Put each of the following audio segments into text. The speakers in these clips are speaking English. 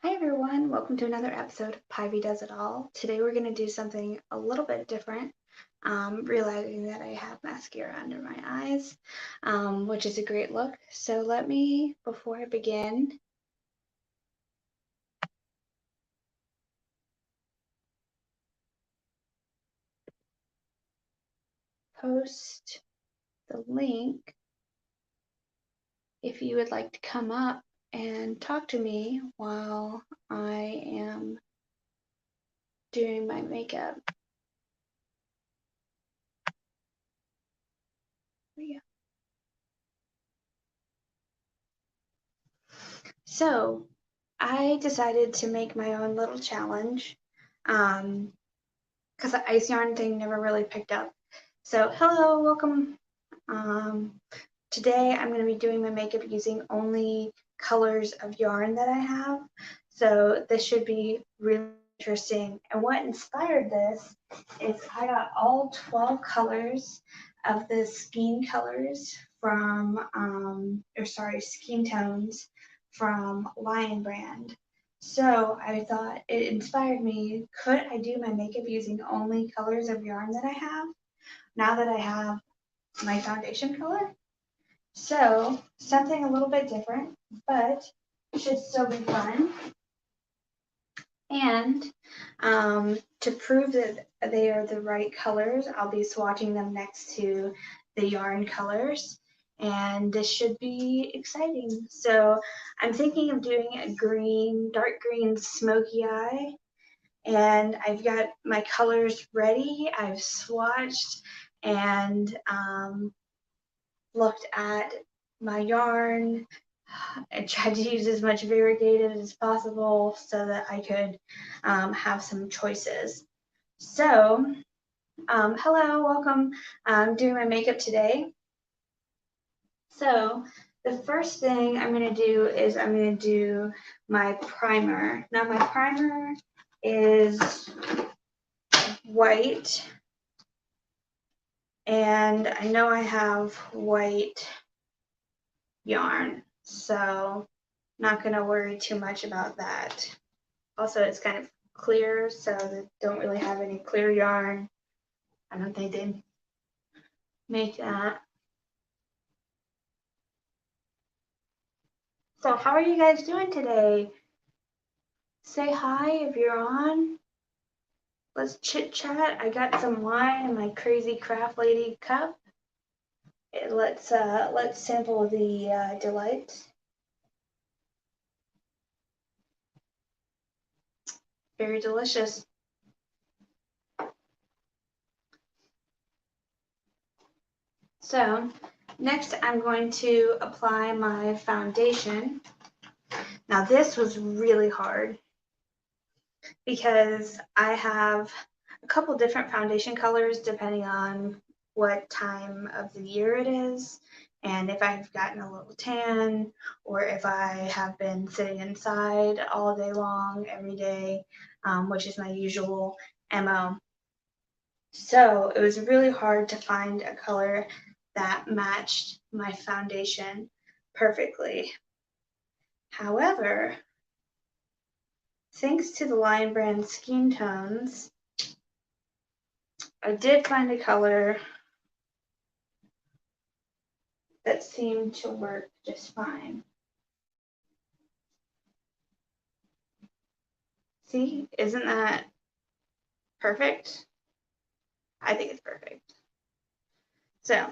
Hi everyone, welcome to another episode of Pivy Does It All. Today we're going to do something a little bit different, realizing that I have mascara under my eyes, which is a great look. So let me, before I begin, post the link if you would like to come up and talk to me while I am doing my makeup. There we go. So I decided to make my own little challenge because the ice yarn thing never really picked up. So hello, welcome. Today I'm going to be doing my makeup using only colors of yarn that I have. So this should be really interesting. And what inspired this is I got all 12 colors of the skin colors from, skin tones from Lion Brand. So I thought it inspired me, could I do my makeup using only colors of yarn that I have now that I have my foundation color? So something a little bit different, but should still be fun. And to prove that they are the right colors, I'll be swatching them next to the yarn colors. And this should be exciting. So I'm thinking of doing a green, dark green smoky eye. And I've got my colors ready. I've swatched and looked at my yarn. I tried to use as much variegated as possible so that I could have some choices. So, hello, welcome. I'm doing my makeup today. So, the first thing I'm going to do is I'm going to do my primer. Now, my primer is white, and I know I have white yarn, so not going to worry too much about that. Also, it's kind of clear, so they don't really have any clear yarn. I don't think they make that. So how are you guys doing today? Say hi if you're on. Let's chit chat. I got some wine in my crazy craft lady cup. Let's sample the delights. Very delicious. So next I'm going to apply my foundation. Now this was really hard because I have a couple different foundation colors depending on what time of the year it is, and if I've gotten a little tan or if I have been sitting inside all day long every day, which is my usual MO. So it was really hard to find a color that matched my foundation perfectly. However, thanks to the Lion Brand skin tones, I did find a color that seemed to work just fine. See, isn't that perfect? I think it's perfect. So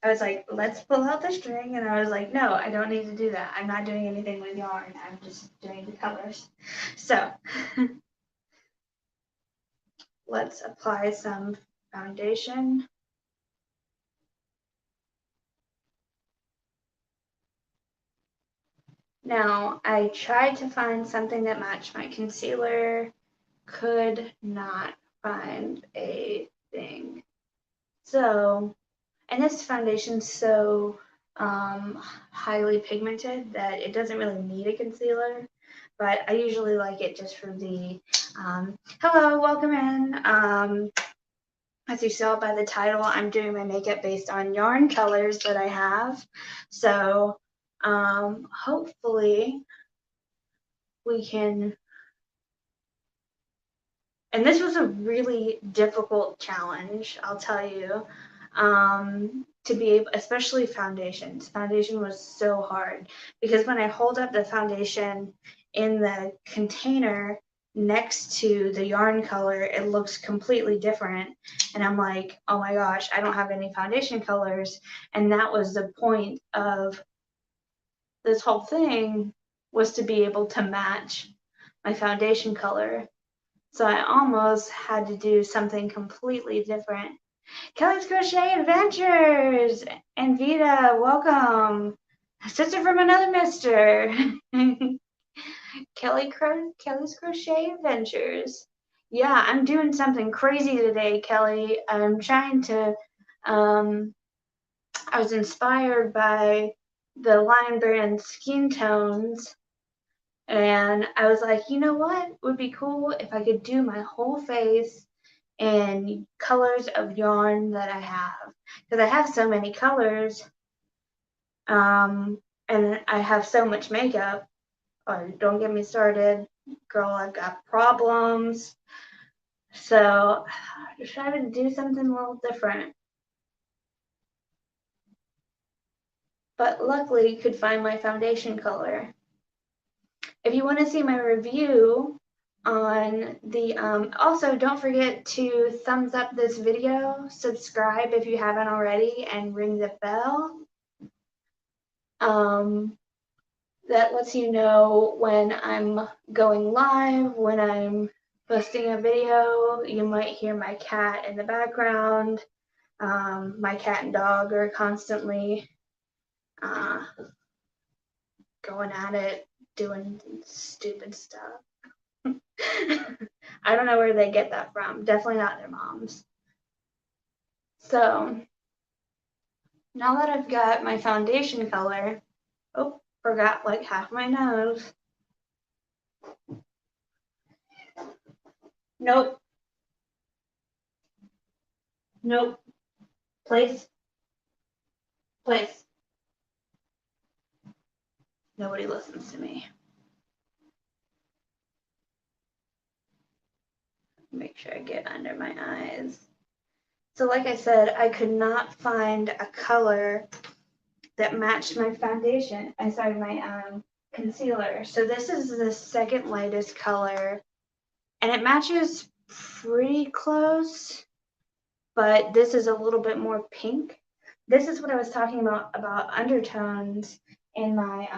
I was like, let's pull out the string, and I was like, no, I don't need to do that. I'm not doing anything with yarn. I'm just doing the colors. So let's apply some foundation. Now, I tried to find something that matched my concealer, could not find a thing. So, and this foundation's so highly pigmented that it doesn't really need a concealer, but I usually like it just for the, hello, welcome in. As you saw by the title, I'm doing my makeup based on yarn colors that I have. So hopefully we can, and this was a really difficult challenge, I'll tell you, to be able, especially foundations. Foundation was so hard because when I hold up the foundation in the container next to the yarn color, it looks completely different. And I'm like, oh my gosh, I don't have any foundation colors. And that was the point of this whole thing, was to be able to match my foundation color. So I almost had to do something completely different. Kelly's Crochet Adventures and Vita, welcome. Sister from another mister. Kelly's Crochet Adventures. Yeah, I'm doing something crazy today, Kelly. I'm trying to, I was inspired by the Lion Brand skin tones, and I was like, you know what would be cool if I could do my whole face in colors of yarn that I have, because I have so many colors, and I have so much makeup. Oh, don't get me started, girl, I've got problems. So I decided to do something a little different, but luckily could find my foundation color. If you want to see my review on the, also don't forget to thumbs up this video, subscribe if you haven't already, and ring the bell. That lets you know when I'm going live, when I'm posting a video. You might hear my cat in the background. My cat and dog are constantly going at it, doing stupid stuff. I don't know where they get that from. Definitely not their moms. So now that I've got my foundation color, oh, forgot like half my nose. Nope. Nope. Place. Place. Nobody listens to me. Make sure I get under my eyes. So like I said, I could not find a color that matched my foundation. My concealer. So this is the second lightest color, and it matches pretty close, but this is a little bit more pink. This is what I was talking about undertones in my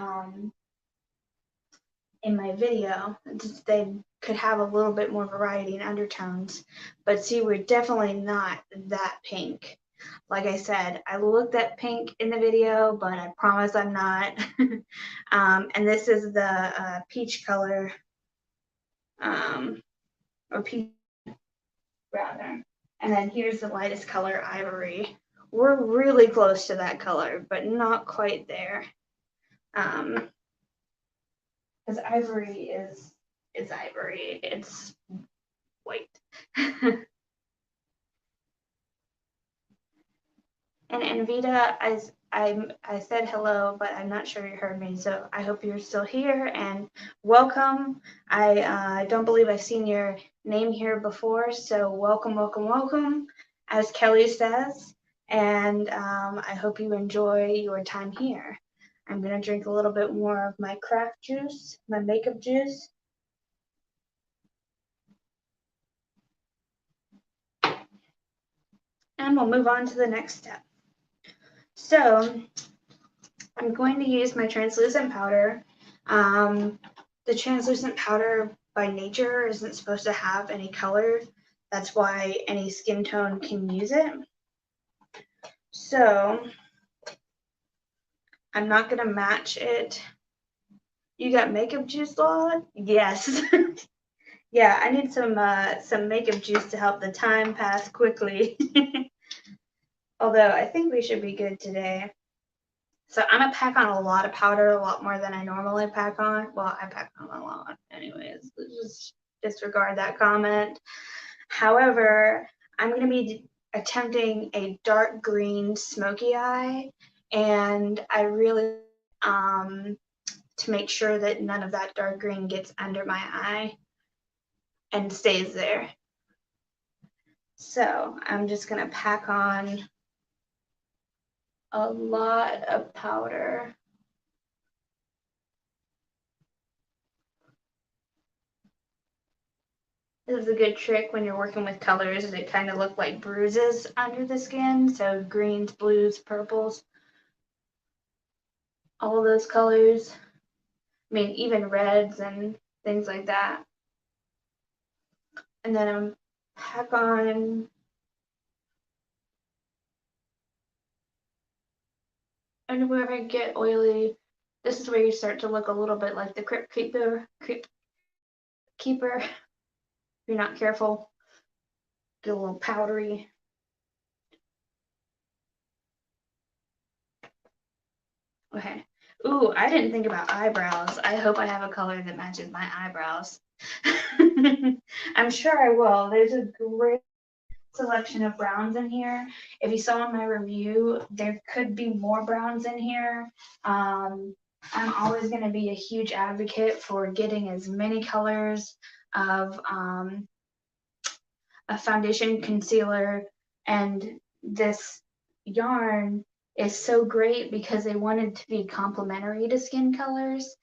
video. They could have a little bit more variety in undertones, but see, we're definitely not that pink. Like I said, I looked at pink in the video, but I promise I'm not. And this is the peach color, or peach rather. And then here's the lightest color, ivory. We're really close to that color, but not quite there. Because ivory is ivory. It's white. And Vita, I said hello, but I'm not sure you heard me, so I hope you're still here, and welcome. I don't believe I've seen your name here before, so welcome, welcome, welcome, as Kelly says, and I hope you enjoy your time here. I'm going to drink a little bit more of my craft juice, my makeup juice. And we'll move on to the next step. So I'm going to use my translucent powder. The translucent powder by nature isn't supposed to have any color. That's why any skin tone can use it. So I'm not going to match it. You got makeup juice, Lola? Yes. Yeah, I need some makeup juice to help the time pass quickly. Although I think we should be good today. So I'm gonna pack on a lot of powder, a lot more than I normally pack on. Well, I pack on a lot anyways. Just disregard that comment. However, I'm gonna be attempting a dark green smoky eye, and I really to make sure that none of that dark green gets under my eye and stays there. So I'm just gonna pack on a lot of powder. This is a good trick when you're working with colors, that kind of look like bruises under the skin. So greens, blues, purples, all of those colors. I mean, even reds and things like that. And then I'm pack on and wherever I get oily, this is where you start to look a little bit like the Crypt Keeper. If you're not careful, get a little powdery. Okay. Ooh, I didn't think about eyebrows. I hope I have a color that matches my eyebrows. I'm sure I will. There's a great selection of browns in here. If you saw in my review, there could be more browns in here. I'm always going to be a huge advocate for getting as many colors of a foundation, concealer, and this yarn is so great because they wanted to be complementary to skin colors,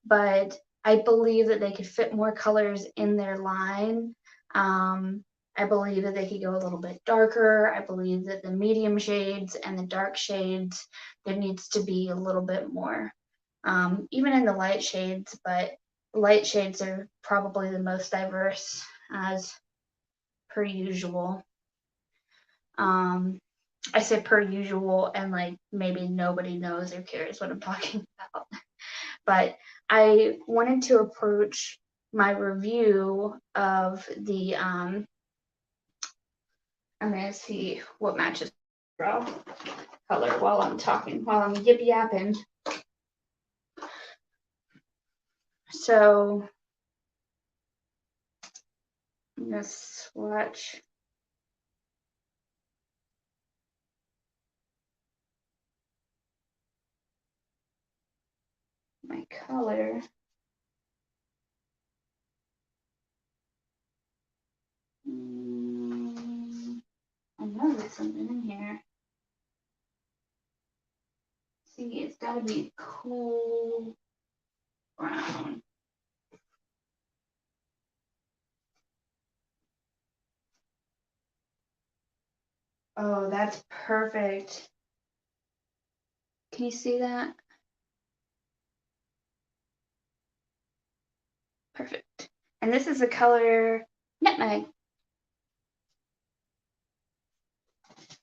but I believe that they could fit more colors in their line. I believe that they could go a little bit darker. I believe that the medium shades and the dark shades, there needs to be a little bit more, even in the light shades, but light shades are probably the most diverse, as per usual. I say per usual, and like maybe nobody knows or cares what I'm talking about. But I wanted to approach my review of the I'm gonna see what matches brow color while I'm talking, while I'm yip yapping. So I'm gonna swatch my color. I know there's something in here. See, it's gotta be cool brown. Oh, that's perfect. Can you see that? Perfect. And this is the color Nutmeg.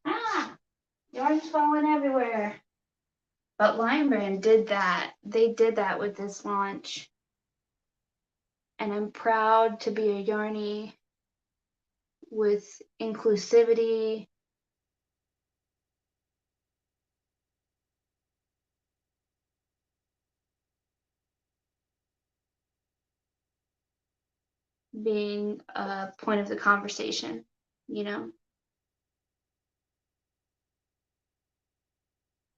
Ah, yarn's falling everywhere. But Lion Brand did that. They did that with this launch. And I'm proud to be a Yarny with inclusivity. Being a point of the conversation, you know?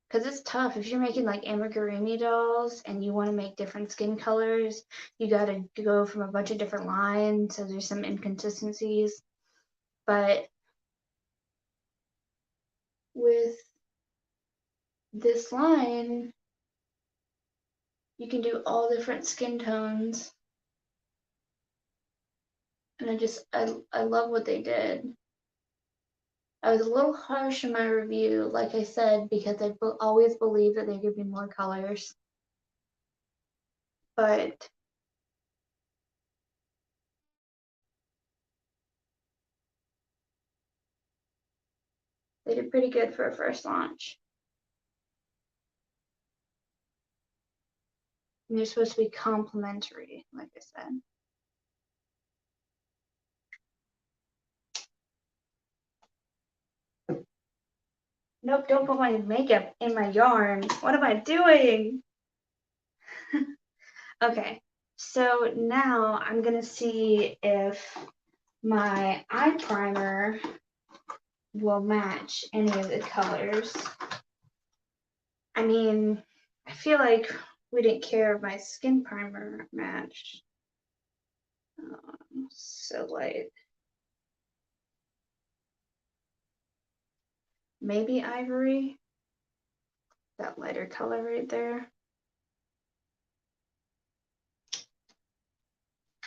Because it's tough. If you're making like amigurumi dolls and you want to make different skin colors, you got to go from a bunch of different lines, so there's some inconsistencies. But with this line, you can do all different skin tones. And I love what they did. I was a little harsh in my review, like I said, because I always believed that there could be more colors. But they did pretty good for a first launch. And they're supposed to be complementary, like I said. Nope, don't put my makeup in my yarn. What am I doing? Okay, so now I'm gonna see if my eye primer will match any of the colors. I mean, I feel like we didn't care if my skin primer matched. So light. Maybe ivory. That lighter color right there.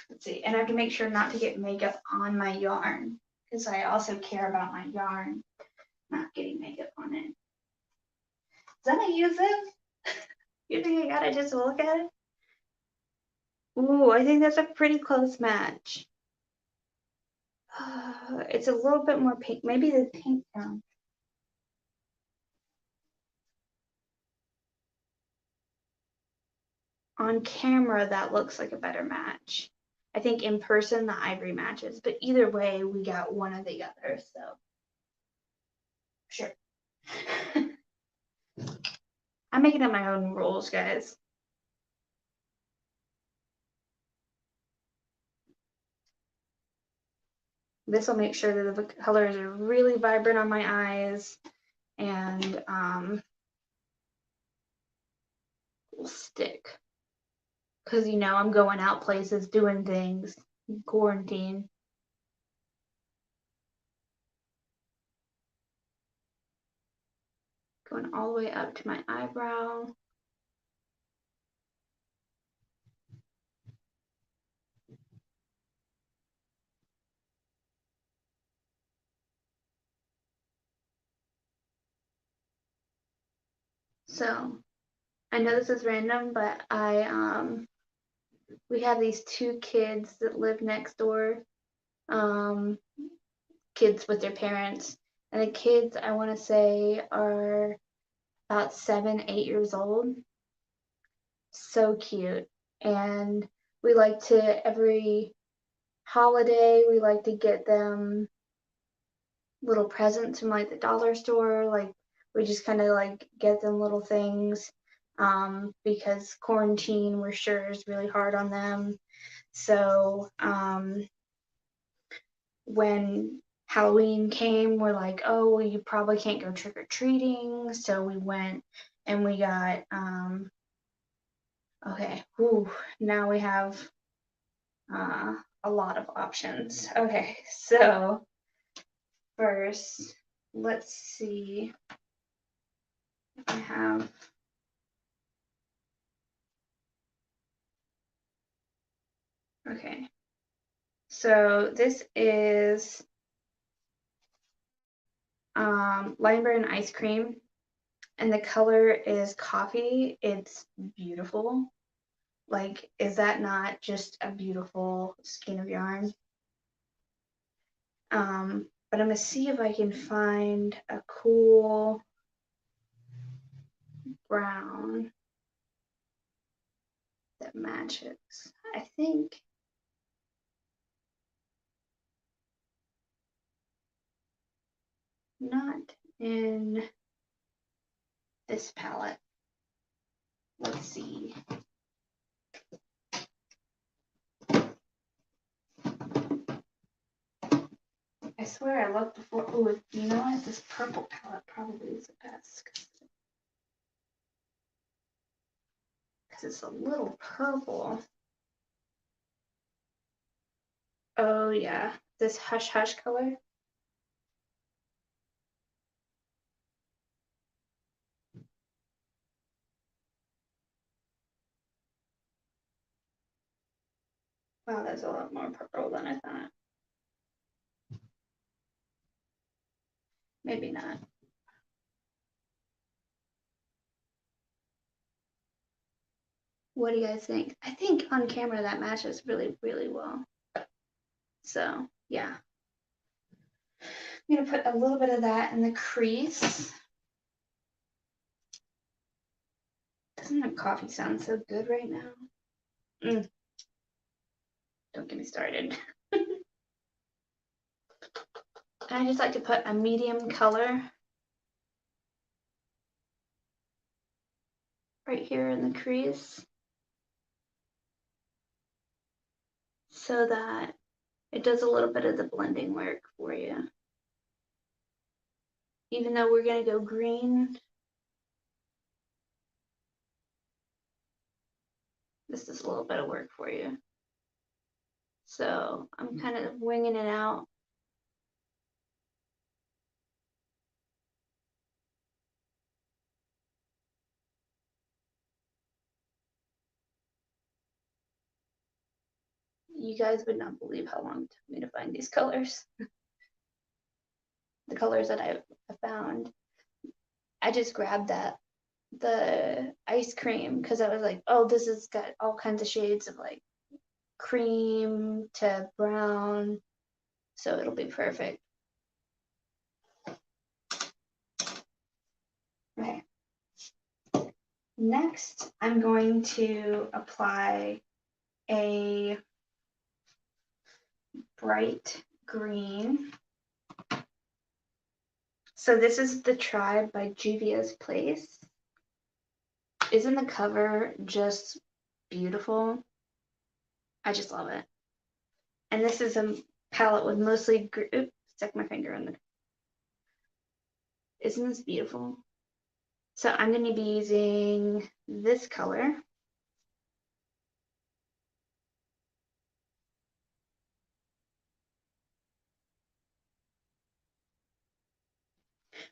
Let's see, and I have to make sure not to get makeup on my yarn because I also care about my yarn not getting makeup on it. Is that how you use this? You think I gotta just look at it? Ooh, I think that's a pretty close match. It's a little bit more pink, maybe the pink tone. On camera, that looks like a better match. I think in person, the ivory matches, but either way, we got one or the other, so. Sure. I'm making up my own rules, guys. This will make sure that the colors are really vibrant on my eyes and will stick. Because, you know, I'm going out places, doing things, quarantine. Going all the way up to my eyebrow. So, I know this is random, but we have these two kids that live next door, kids with their parents, and the kids, I want to say, are about 7, 8 years old. So cute. And we like to, every holiday, we like to get them little presents from like the dollar store. Like we just kind of like get them little things because quarantine, we're sure, is really hard on them. So when Halloween came, we're like, oh, well, you probably can't go trick or treating. So we went and we got, okay, whew, now we have a lot of options. Okay, so first, let's see if I have. Okay, so this is Limeberry and ice cream, and the color is coffee. It's beautiful. Like, is that not just a beautiful skein of yarn? But I'm gonna see if I can find a cool brown that matches. I think not in this palette. Let's see. I swear I looked before. Oh, you know what? This purple palette probably is the best because it's a little purple. Oh yeah, this hush hush color. Wow, that's a lot more purple than I thought. Maybe not. What do you guys think? I think on camera that matches really, really well. So yeah. I'm gonna put a little bit of that in the crease. Doesn't that coffee sound so good right now? Don't get me started. I just like to put a medium color right here in the crease so that it does a little bit of the blending work for you. Even though we're gonna go green, this is a little bit of work for you. So I'm kind of winging it out. You guys would not believe how long it took me to find these colors. The colors that I found. I just grabbed the ice cream because I was like, oh, this has got all kinds of shades of like cream to brown, so it'll be perfect. Okay. Next, I'm going to apply a bright green. So this is The Tribe by Juvia's Place. Isn't the cover just beautiful? I just love it. And this is a palette with mostly, oops, stuck my finger in the, isn't this beautiful? So I'm going to be using this color,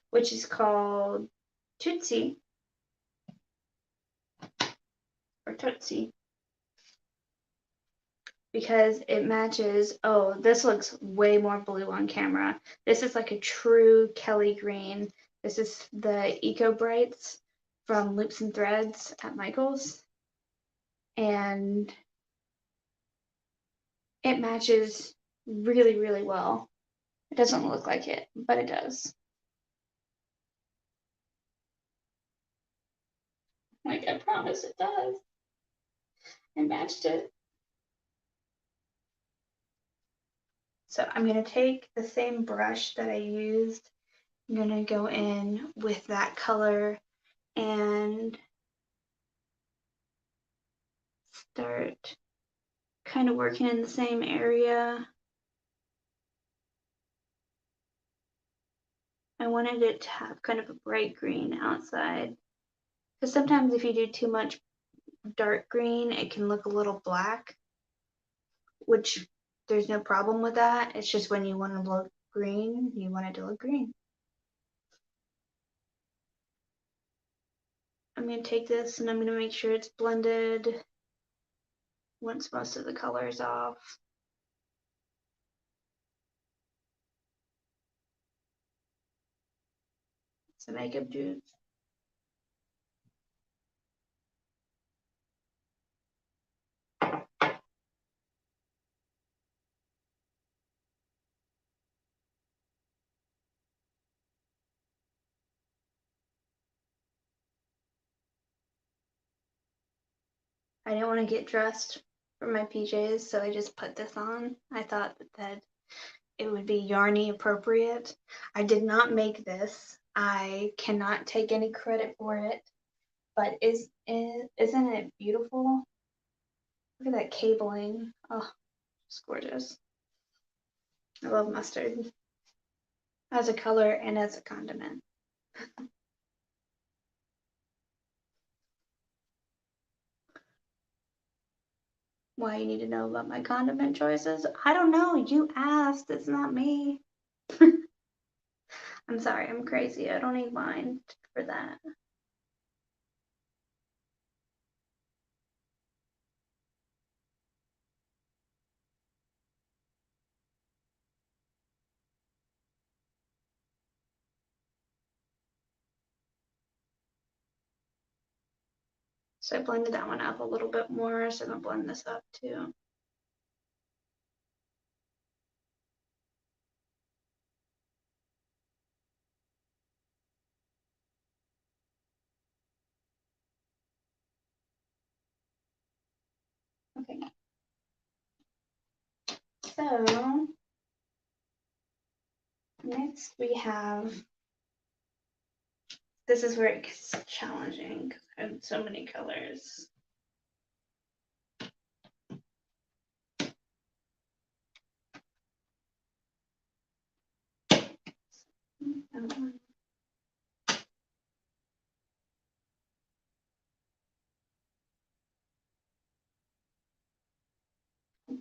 which is called Tootsie, or Tootsie, because it matches, oh, this looks way more blue on camera. This is like a true Kelly green. This is the Eco Brights from Loops and Threads at Michael's. And it matches really, really well. It doesn't look like it, but it does. Like, I promise it does. I matched it. So I'm going to take the same brush that I used. I'm going to go in with that color and start kind of working in the same area. I wanted it to have kind of a bright green outside, because sometimes if you do too much dark green, it can look a little black, which there's no problem with that. It's just when you want to look green, you want it to look green. I'm going to take this and I'm going to make sure it's blended once most of the color is off. Some makeup juice. I didn't want to get dressed for my PJs, so I just put this on. I thought that it would be yarny appropriate. I did not make this. I cannot take any credit for it, but isn't it beautiful? Look at that cabling. Oh, it's gorgeous. I love mustard as a color and as a condiment. Why you need to know about my condiment choices? I don't know. You asked. It's not me. I'm sorry. I'm crazy. I don't need mine for that. So I blended that one up a little bit more. So I'm going to blend this up too. Okay. So next we have, this is where it gets challenging because I have so many colors.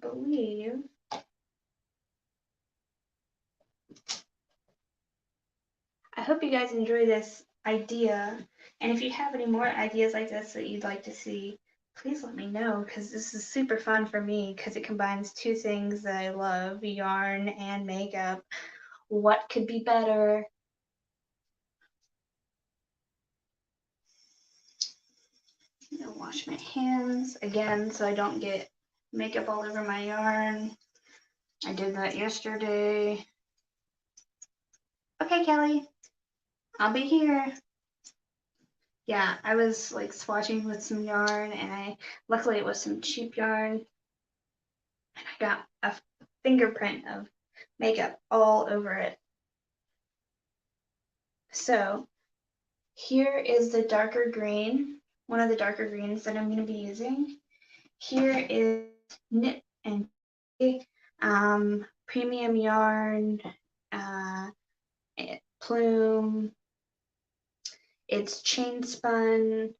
believe I hope you guys enjoy this idea. And if you have any more ideas like this that you'd like to see, please let me know, because this is super fun for me because it combines two things that I love, yarn and makeup. What could be better? I'm gonna wash my hands again so I don't get makeup all over my yarn. I did that yesterday. Okay, Kelly, I'll be here. Yeah, I was like swatching with some yarn, and luckily it was some cheap yarn, and I got a fingerprint of makeup all over it. So here is the darker green, one of the darker greens that I'm going to be using. Here is knit and premium yarn, plume. It's chain spun,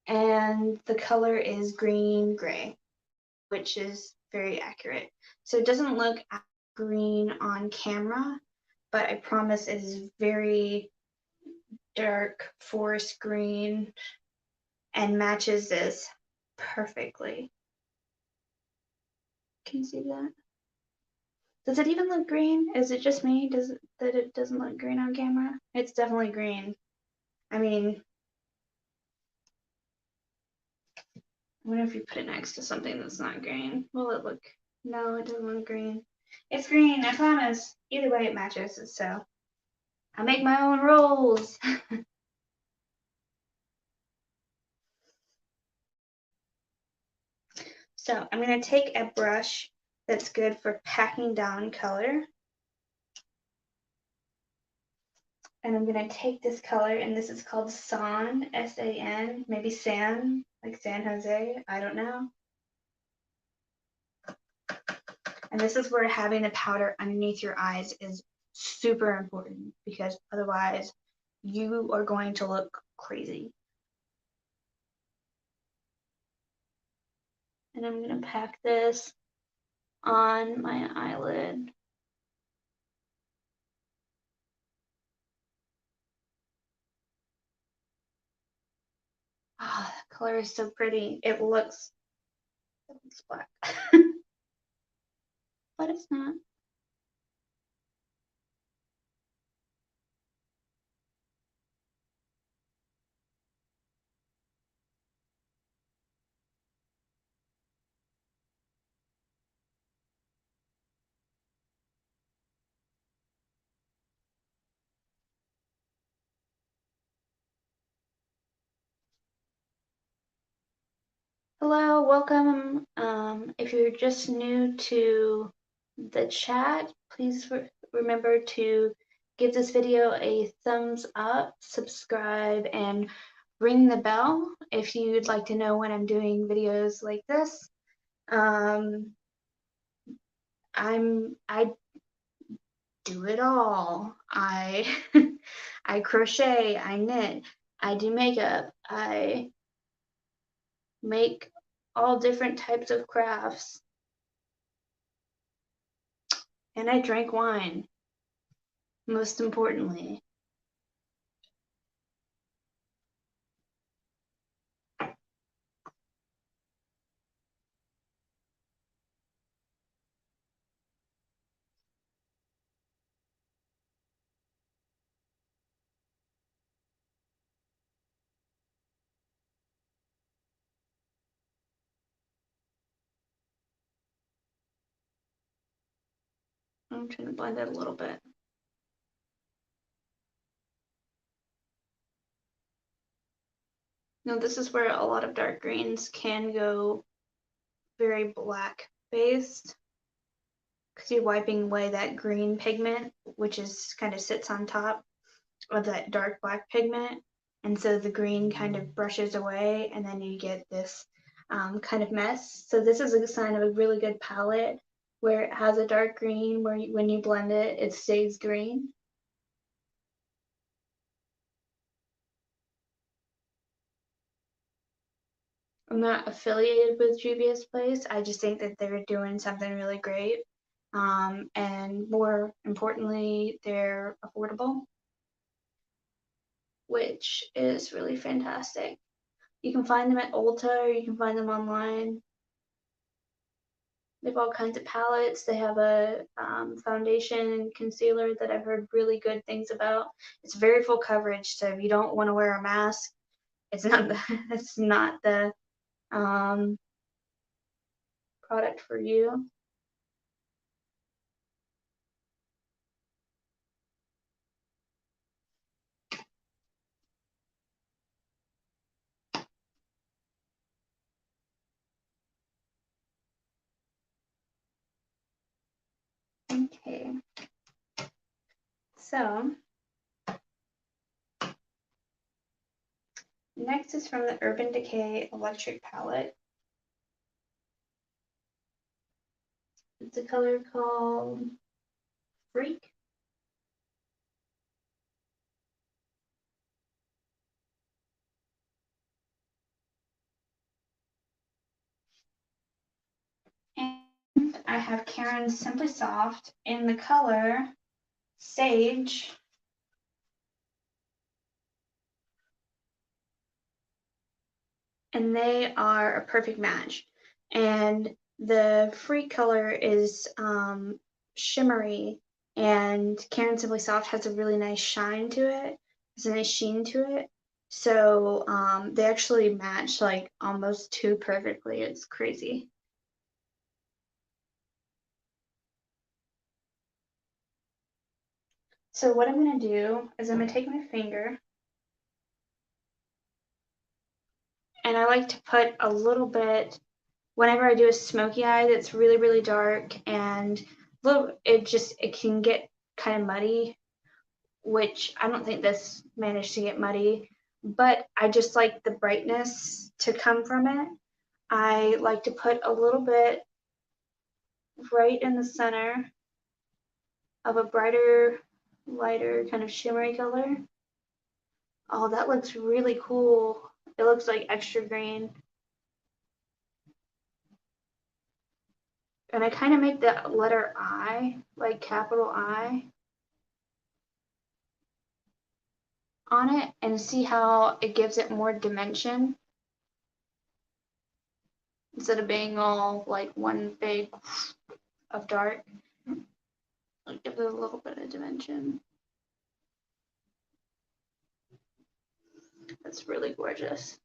and the color is green gray, which is very accurate. So it doesn't look green on camera, but I promise it is very dark forest green and matches this perfectly. Can you see that? Does it even look green? Is it just me that it doesn't look green on camera? It's definitely green. I mean, I wonder if you put it next to something that's not green. Will it look? No, it doesn't look green. It's green, I promise. Either way, it matches, so I make my own rules. So I'm going to take a brush that's good for packing down color. And I'm going to take this color, and this is called San, S-A-N, maybe San, like San Jose, I don't know. And this is where having the powder underneath your eyes is super important, because otherwise you are going to look crazy. And I'm going to pack this on my eyelid. Ah, oh, that color is so pretty. It looks black, but it's not. Hello, welcome. If you're just new to the chat, please remember to give this video a thumbs up, subscribe, and ring the bell if you'd like to know when I'm doing videos like this. I do it all. I I crochet, I knit, I do makeup, I make all different types of crafts, and I drank wine, most importantly. I'm trying to blend it a little bit. Now this is where a lot of dark greens can go very black based, because you're wiping away that green pigment, which is kind of sits on top of that dark black pigment, and so the green kind of brushes away, and then you get this kind of mess. So this is a sign of a really good palette where it has a dark green, where when you blend it, it stays green. I'm not affiliated with Juvia's Place. I just think that they're doing something really great. And more importantly, they're affordable, which is really fantastic. You can find them at Ulta or you can find them online. They have all kinds of palettes. They have a foundation and concealer that I've heard really good things about. It's very full coverage, so if you don't want to wear a mask, it's not the it's not the um, product for you. Okay, so next is from the Urban Decay Electric Palette. It's a color called Freak. And I have Karen's Simply Soft in the color Sage. And they are a perfect match. And the Freak color is shimmery, and Karen Simply Soft has a really nice shine to it. There's a nice sheen to it. So they actually match like almost too perfectly. It's crazy. So what I'm going to do is I'm going to take my finger, and I like to put a little bit whenever I do a smoky eye that's really, really dark, and it can get kind of muddy, which I don't think this managed to get muddy, but I just like the brightness to come from it. I like to put a little bit right in the center of a brighter, lighter, kind of shimmery color. Oh, that looks really cool. It looks like extra green. And I kind of make the letter I, like capital I, on it and see how it gives it more dimension instead of being all like one big of dark. Like give it a little bit of dimension. That's really gorgeous.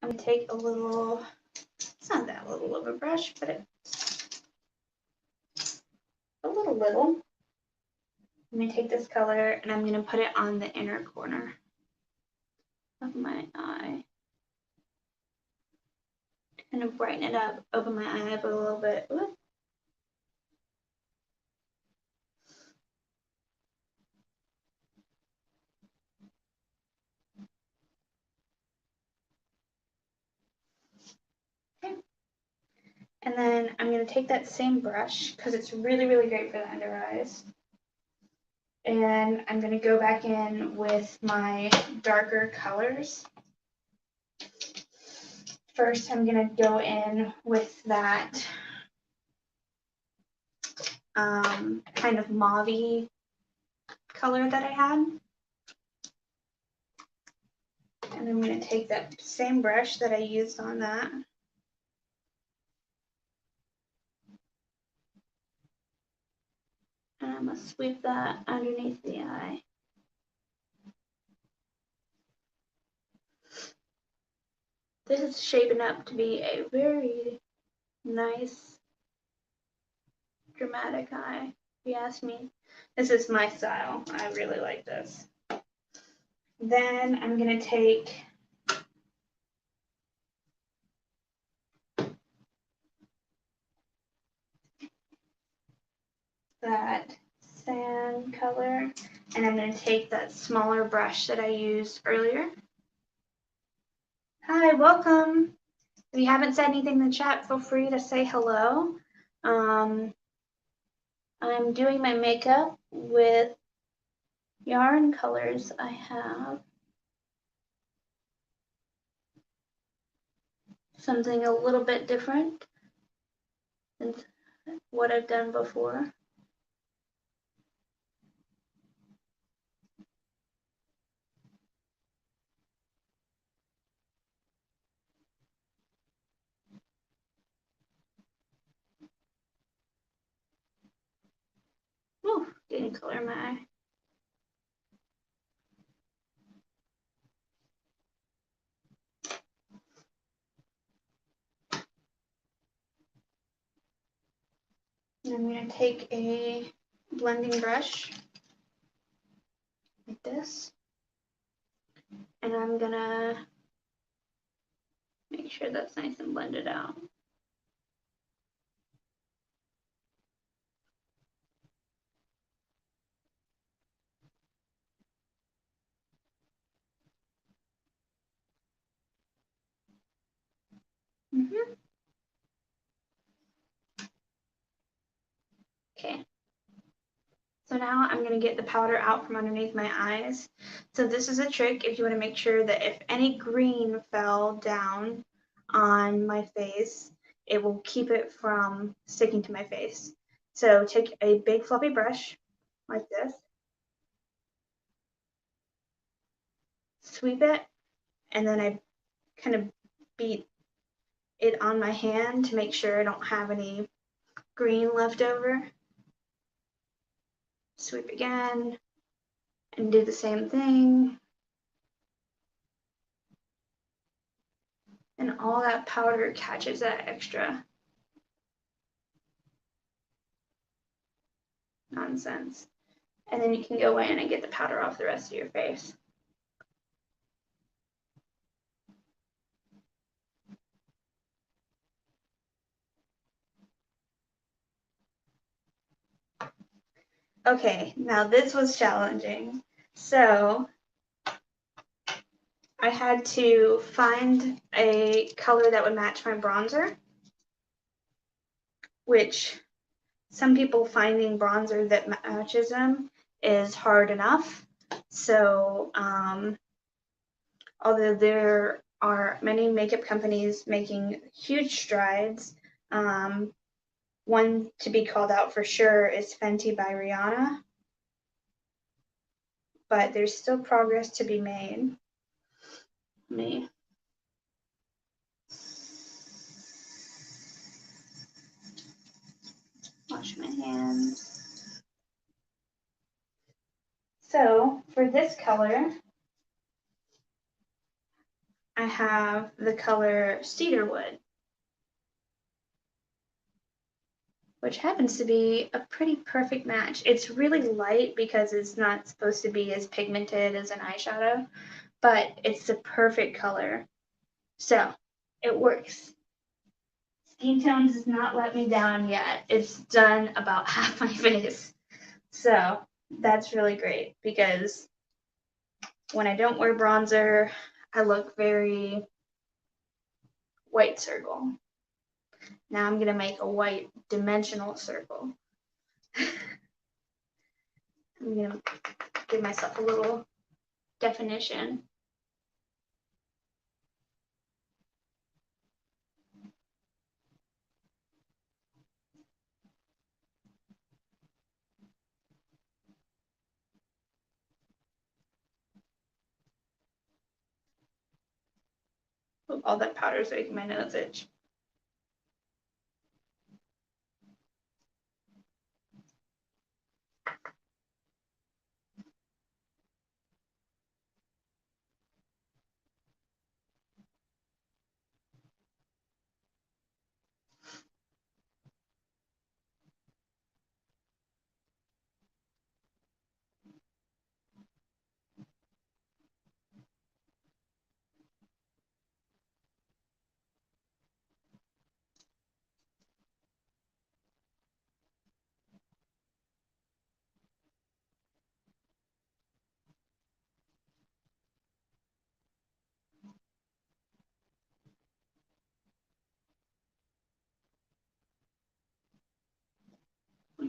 I'm gonna take a little, it's not that little of a brush, but it's a little. I'm gonna take this color and I'm gonna put it on the inner corner of my eye. Kind of brighten it up, open my eye up a little bit. Ooh. Okay. And then I'm gonna take that same brush, because it's really, really great for the under eyes. And I'm gonna go back in with my darker colors. First, I'm gonna go in with that kind of mauve-y color that I had. And I'm gonna take that same brush that I used on that. And I'm gonna sweep that underneath the eye. This is shaping up to be a very nice, dramatic eye, if you ask me. This is my style. I really like this. Then I'm gonna take that sand color, and I'm gonna to take that smaller brush that I used earlier. Hi, welcome. If you haven't said anything in the chat, feel free to say hello. I'm doing my makeup with yarn colors. I have something a little bit different than what I've done before. Oh, didn't color my eye. And I'm going to take a blending brush like this, and I'm going to make sure that's nice and blended out. Okay. So now I'm going to get the powder out from underneath my eyes. So this is a trick if you want to make sure that if any green fell down on my face, it will keep it from sticking to my face. So take a big fluffy brush like this, sweep it, and then I kind of beat it on my hand to make sure I don't have any green left over. Sweep again and do the same thing. And all that powder catches that extra nonsense. And then you can go in and get the powder off the rest of your face. Okay, now this was challenging. So I had to find a color that would match my bronzer, which some people finding bronzer that matches them is hard enough. So although there are many makeup companies making huge strides, one to be called out for sure is Fenty by Rihanna, but there's still progress to be made. Let me wash my hands. So for this color, I have the color Cedarwood, which happens to be a pretty perfect match. It's really light because it's not supposed to be as pigmented as an eyeshadow, but it's the perfect color. So it works. Skin Tones does not let me down yet. It's done about half my face. So that's really great because when I don't wear bronzer, I look very white circle. Now I'm going to make a white dimensional circle. I'm going to give myself a little definition. All that powder is making my nose itch.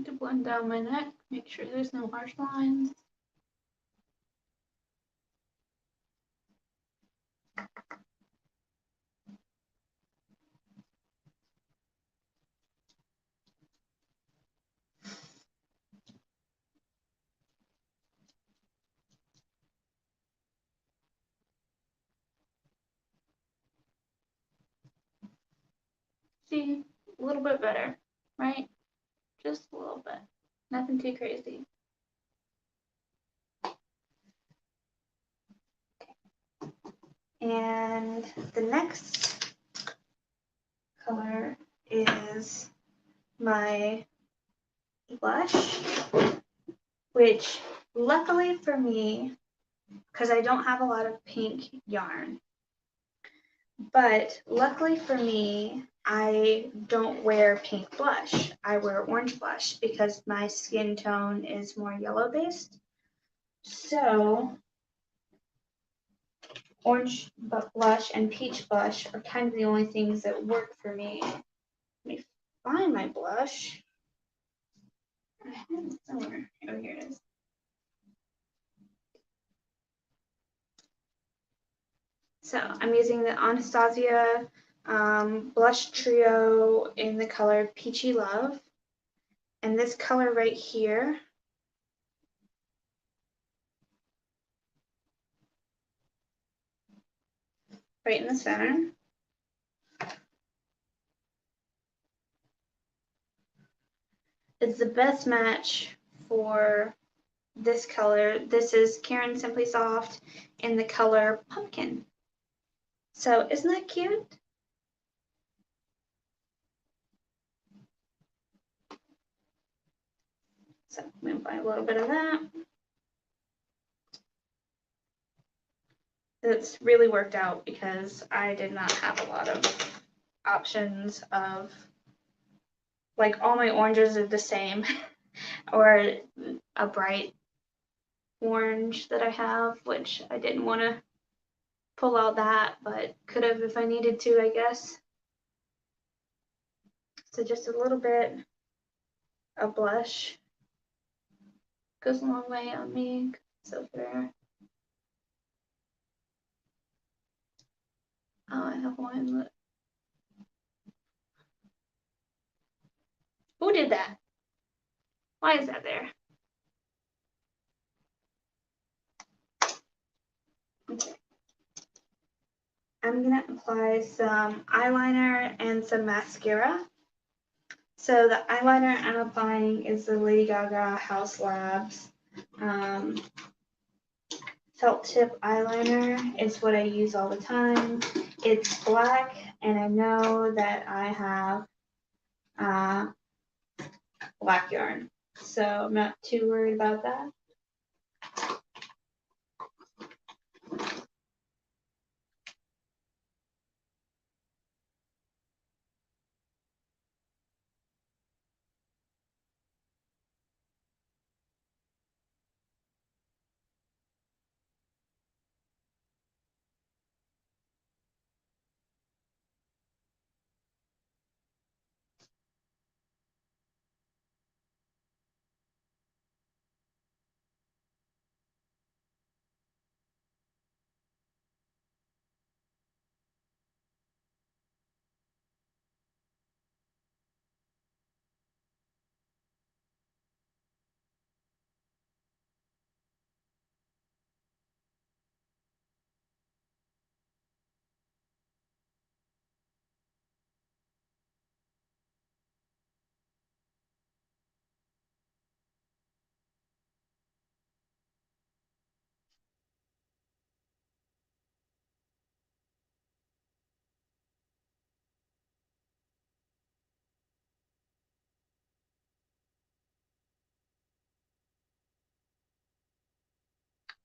to blend down my neck, make sure there's no harsh lines. See, a little bit better, right? Just a little bit. Nothing too crazy. And the next color is my blush, which luckily for me, because I don't have a lot of pink yarn, but luckily for me, I don't wear pink blush. I wear orange blush because my skin tone is more yellow based. So orange blush and peach blush are kind of the only things that work for me. Let me find my blush. I have it somewhere. Oh, here it is. So I'm using the Anastasia blush trio in the color Peachy Love. And this color right here right in the center. It's the best match for this color. This is Karen Simply Soft in the color Pumpkin. So isn't that cute? So I'm going to buy a little bit of that. It's really worked out because I did not have a lot of options of, like, all my oranges are the same or a bright orange that I have, which I didn't want to pull out that, but could have if I needed to, I guess. So just a little bit of blush goes a long way on me. So fair. Oh, I have one. That... Who did that? Why is that there? Okay. I'm gonna apply some eyeliner and some mascara. So the eyeliner I'm applying is the Lady Gaga House Labs felt tip eyeliner. It's what I use all the time. It's black, and I know that I have black yarn, so I'm not too worried about that.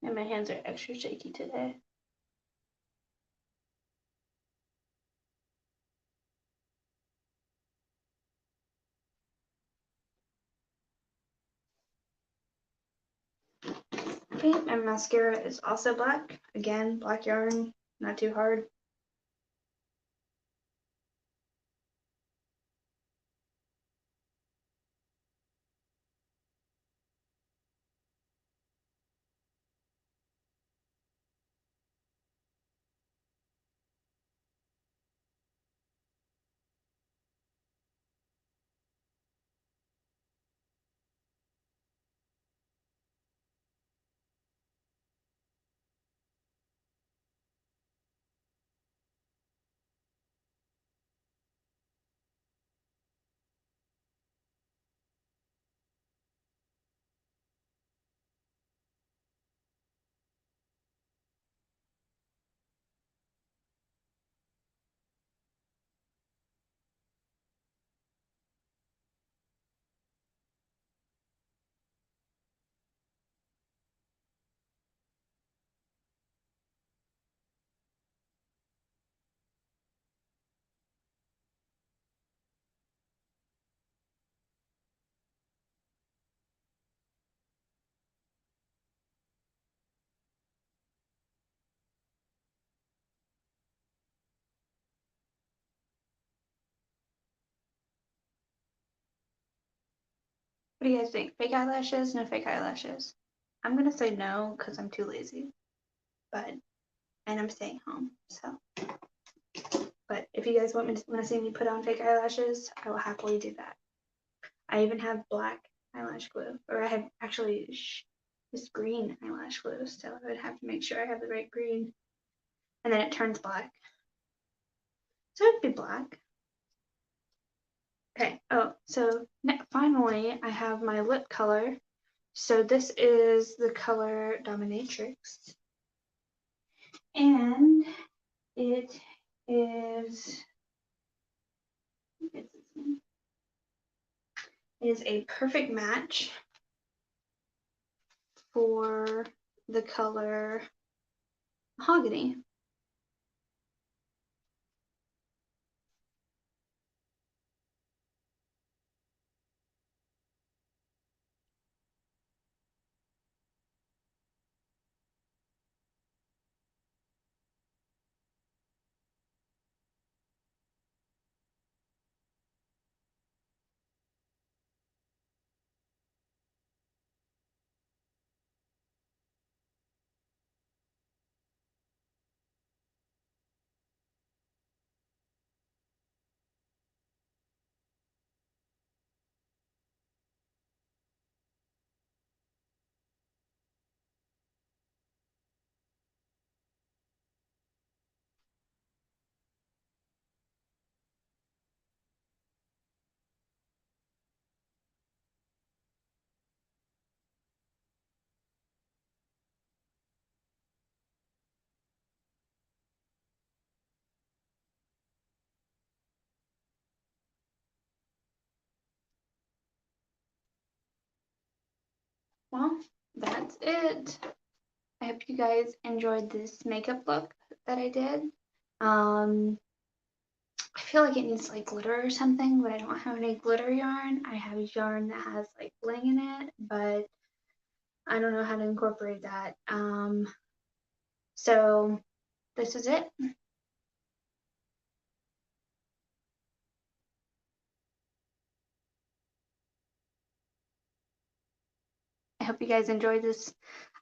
And my hands are extra shaky today. Okay, my mascara is also black. Again, black yarn, not too hard. What do you guys think? Fake eyelashes? No fake eyelashes? I'm gonna say no because I'm too lazy. And I'm staying home. So, but if you guys want to see me put on fake eyelashes, I will happily do that. I even have black eyelash glue, or I have actually this green eyelash glue. So I would have to make sure I have the right green, and then it turns black. So it'd be black. Okay. Oh, so finally I have my lip color. So this is the color Dominatrix. And it is, is a perfect match for the color mahogany. Well, that's it. I hope you guys enjoyed this makeup look that I did. I feel like it needs like glitter or something, but I don't have any glitter yarn. I have yarn that has like bling in it, but I don't know how to incorporate that. So this is it. I hope you guys enjoyed this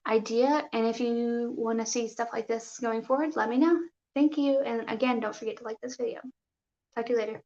idea, and if you want to see stuff like this going forward, let me know. Thank you, and again, don't forget to like this video. Talk to you later.